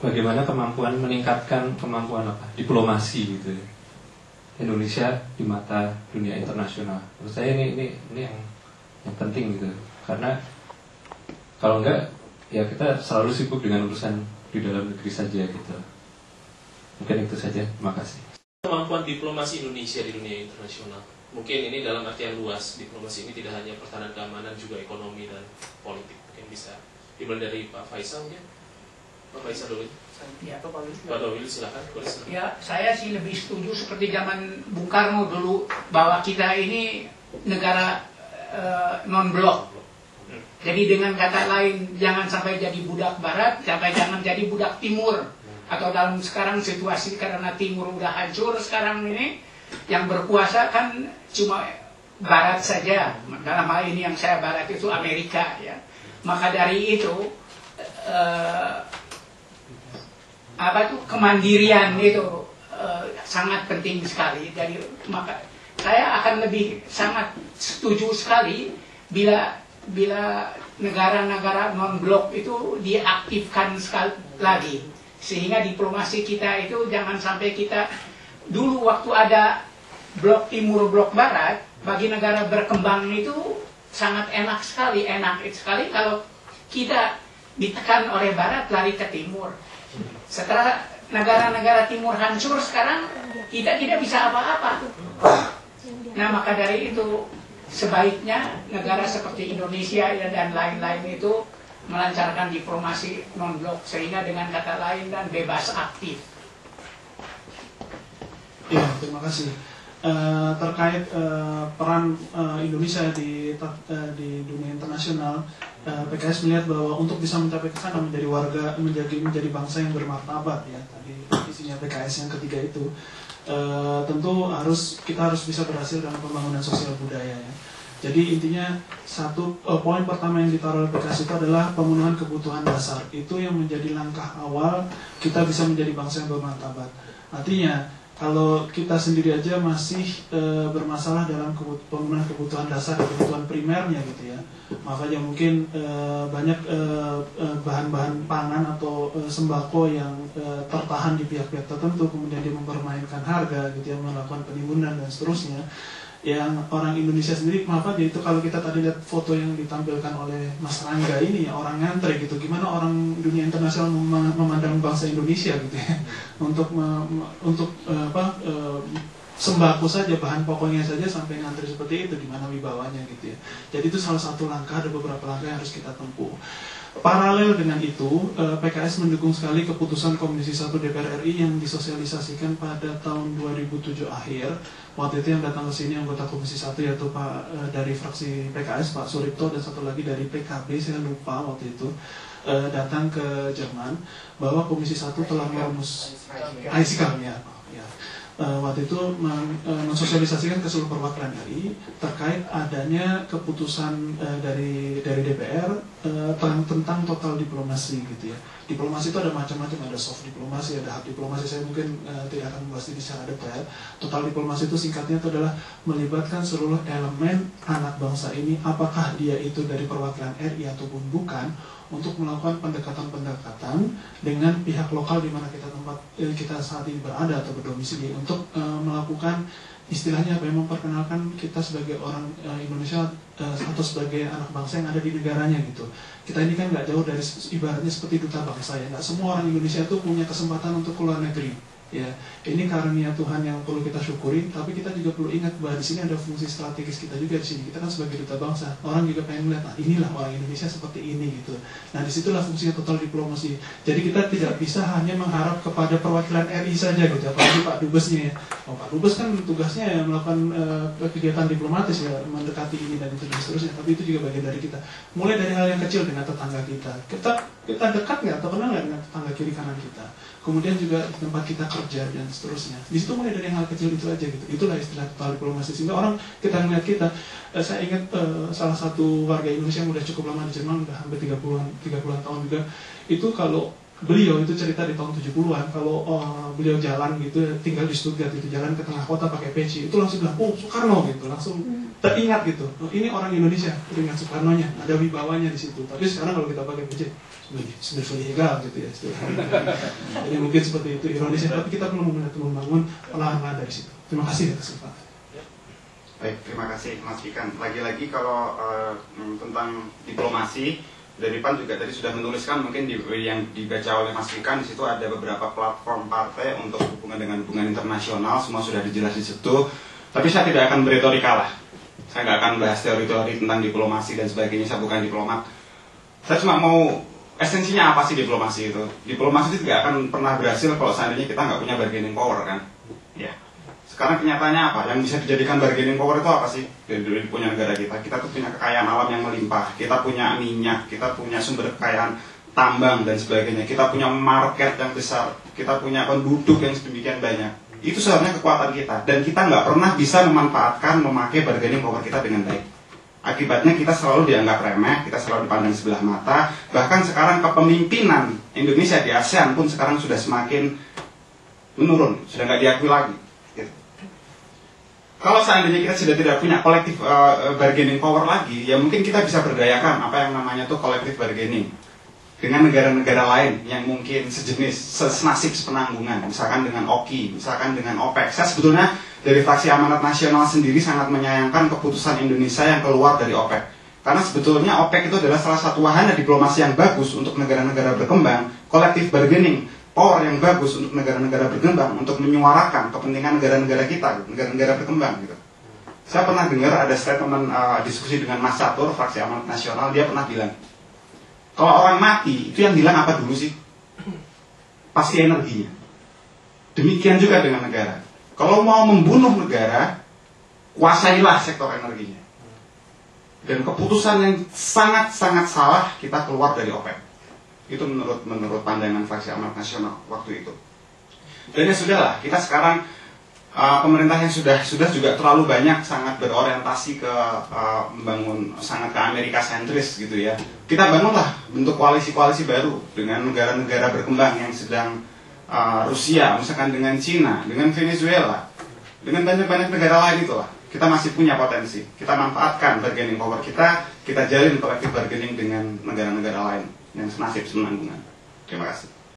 bagaimana kemampuan meningkatkan kemampuan diplomasi gitu ya, Indonesia di mata dunia internasional. Menurut saya ini yang penting gitu, karena kalau enggak ya kita selalu sibuk dengan urusan di dalam negeri saja gitu. Mungkin itu saja, terima kasih. Kemampuan diplomasi Indonesia di dunia internasional, mungkin ini dalam artian luas. Diplomasi ini tidak hanya pertahanan keamanan, juga ekonomi dan politik. Mungkin bisa dimulai dari Pak Faisal ya. Pak Faisal dulu. Ya, Pak Dawil silakan. Ya, saya sih lebih setuju seperti zaman Bung Karno dulu, bahwa kita ini negara non-blok. Jadi dengan kata lain, jangan sampai jadi budak Barat, jangan jadi budak Timur. Atau dalam sekarang situasi karena Timur udah hancur sekarang ini, yang berkuasa kan cuma Barat saja. Dalam hal ini yang saya Barat itu Amerika ya. Maka dari itu kemandirian itu sangat penting sekali. Dari maka saya akan lebih sangat setuju sekali bila negara-negara non-blok itu diaktifkan sekali lagi, sehingga diplomasi kita itu jangan sampai kita dulu waktu ada blok timur blok barat, bagi negara berkembang itu sangat enak sekali kalau kita ditekan oleh barat lari ke timur. Setelah negara-negara timur hancur sekarang, kita tidak bisa apa-apa. Nah, maka dari itu sebaiknya negara seperti Indonesia dan lain-lain itu melancarkan diplomasi non-blok, sehingga dengan kata lain dan bebas aktif. Ya, terima kasih. Terkait peran Indonesia di dunia internasional, PKS melihat bahwa untuk bisa mencapai ke sana menjadi bangsa yang bermartabat ya, tadi isinya PKS yang ketiga itu, tentu kita harus bisa berhasil dalam pembangunan sosial budaya ya. Jadi intinya poin pertama yang ditaruh oleh PKS itu adalah pemenuhan kebutuhan dasar. Itu yang menjadi langkah awal kita bisa menjadi bangsa yang bermartabat. Artinya kalau kita sendiri aja masih bermasalah dalam pemenuhan kebutuhan dasar, kebutuhan primernya gitu ya, makanya mungkin banyak bahan-bahan pangan atau sembako yang tertahan di pihak-pihak tertentu, kemudian dia mempermainkan harga gitu ya, melakukan penimbunan dan seterusnya. Yang orang Indonesia sendiri, maaf ya, itu kalau kita tadi lihat foto yang ditampilkan oleh Mas Rangga ini ya, orang ngantri gitu, gimana orang dunia internasional memandang bangsa Indonesia gitu ya, untuk sembako saja, bahan pokoknya saja sampai ngantri seperti itu, gimana wibawanya gitu ya. Jadi itu salah satu langkah, ada beberapa langkah yang harus kita tempuh. Paralel dengan itu, PKS mendukung sekali keputusan Komisi 1 DPR RI yang disosialisasikan pada tahun 2007 akhir. Waktu itu yang datang ke sini anggota Komisi 1 yaitu Pak dari fraksi PKS, Pak Suripto, dan satu lagi dari PKB, saya lupa waktu itu, datang ke Jerman, bahwa Komisi 1 telah merumus Aisikam ya. Waktu itu mensosialisasikan ke seluruh perwakilan RI terkait adanya keputusan dari DPR tentang total diplomasi gitu ya. Diplomasi itu ada macam-macam, ada soft diplomasi, ada hard diplomasi. Saya mungkin tidak akan membahas ini secara detail. Total diplomasi itu singkatnya itu adalah melibatkan seluruh elemen anak bangsa ini, apakah dia itu dari perwakilan RI ataupun bukan, untuk melakukan pendekatan-pendekatan dengan pihak lokal di mana kita saat ini berada atau berdomisili, untuk melakukan istilahnya apa, yang memperkenalkan kita sebagai orang Indonesia atau sebagai anak bangsa yang ada di negaranya gitu. Kita ini kan nggak jauh dari ibaratnya seperti duta bangsa ya. Nggak semua orang Indonesia tuh punya kesempatan untuk keluar negeri. Ya, ini karunia Tuhan yang perlu kita syukuri, tapi kita juga perlu ingat bahwa di sini ada fungsi strategis kita juga di sini. Kita kan sebagai duta bangsa, orang juga pengen melihat, nah inilah orang Indonesia seperti ini gitu. Nah, disitulah fungsinya total diplomasi. Jadi kita tidak bisa hanya mengharap kepada perwakilan RI saja gitu, apalagi Pak Dubesnya ya. Pak Dubes kan tugasnya ya melakukan kegiatan diplomatis ya, mendekati ini dan itu dan seterusnya. Tapi itu juga bagian dari kita. Mulai dari hal yang kecil dengan tetangga kita. Kita dekat nggak atau kenal nggak dengan tetangga kiri kanan kita. Kemudian juga di tempat kita kerja dan seterusnya. Di situ mulai dari hal kecil itu aja gitu. Itulah istilah total diplomasi. Sehingga orang kita melihat kita, saya ingat salah satu warga Indonesia yang udah cukup lama di Jerman, udah hampir 30-an tahun juga. Itu kalau beliau itu cerita di tahun 70-an kalau beliau jalan gitu, tinggal di Stuttgart itu, jalan ke tengah kota pakai peci, itu langsung bilang, oh Soekarno gitu, langsung teringat gitu, oh, ini orang Indonesia, teringat Soekarnonya, ada wibawanya di situ. Tapi sekarang kalau kita pakai peci, sebenarnya legal gitu ya. Jadi mungkin seperti itu ironisnya, tapi kita belum membangun olahan dari situ. Terima kasih atas kesempatan. Baik, terima kasih Mas Fikan. Lagi-lagi kalau tentang diplomasi, dari PAN juga tadi sudah menuliskan, mungkin yang dibaca oleh Mas Fikan, di situ ada beberapa platform partai untuk hubungan dengan hubungan internasional, semua sudah dijelas di situ. Tapi saya tidak akan beretorika lah. Saya nggak akan bahas teori-teori tentang diplomasi dan sebagainya, saya bukan diplomat. Saya cuma mau esensinya apa sih diplomasi itu? Diplomasi itu tidak akan pernah berhasil kalau seandainya kita nggak punya bargaining power kan? Ya. Sekarang kenyataannya apa? Yang bisa dijadikan bargaining power itu apa sih? Dari punya negara kita. Kita tuh punya kekayaan alam yang melimpah. Kita punya minyak, kita punya sumber kekayaan tambang dan sebagainya. Kita punya market yang besar. Kita punya penduduk yang sedemikian banyak. Itu sebenarnya kekuatan kita. Dan kita nggak pernah bisa memanfaatkan, memakai bargaining power kita dengan baik. Akibatnya kita selalu dianggap remeh, kita selalu dipandang sebelah mata. Bahkan sekarang kepemimpinan Indonesia di ASEAN pun sekarang sudah semakin menurun, sudah nggak diakui lagi. Gitu. Kalau seandainya kita sudah tidak punya kolektif bargaining power lagi, ya mungkin kita bisa berdayakan apa yang namanya tuh kolektif bargaining dengan negara-negara lain yang mungkin sejenis, senasib sepenanggungan, misalkan dengan OKI, misalkan dengan OPEC. Saya sebetulnya dari fraksi Amanat Nasional sendiri sangat menyayangkan keputusan Indonesia yang keluar dari OPEC. Karena sebetulnya OPEC itu adalah salah satu wahana diplomasi yang bagus untuk negara-negara berkembang, kolektif bargaining power yang bagus untuk negara-negara berkembang, untuk menyuarakan kepentingan negara-negara kita, negara-negara berkembang gitu. Saya pernah dengar ada statement diskusi dengan Mas Catur, fraksi Amanat Nasional, dia pernah bilang, kalau orang mati, itu yang hilang apa dulu sih? Pasti energinya. Demikian juga dengan negara. Kalau mau membunuh negara, kuasailah sektor energinya. Dan keputusan yang sangat-sangat salah, kita keluar dari OPEC. Itu menurut pandangan fraksi Amanat Nasional waktu itu. Dan ya sudahlah, kita sekarang pemerintah yang sudah juga terlalu banyak sangat berorientasi ke membangun sangat ke Amerika sentris gitu ya. Kita bangunlah bentuk koalisi-koalisi baru dengan negara-negara berkembang yang sedang Rusia, misalkan dengan Cina, dengan Venezuela, dengan banyak-banyak negara lain itulah. Kita masih punya potensi. Kita manfaatkan bargaining power kita jalin kolektif bargaining dengan negara-negara lain yang senasib semenanggungan. Terima kasih.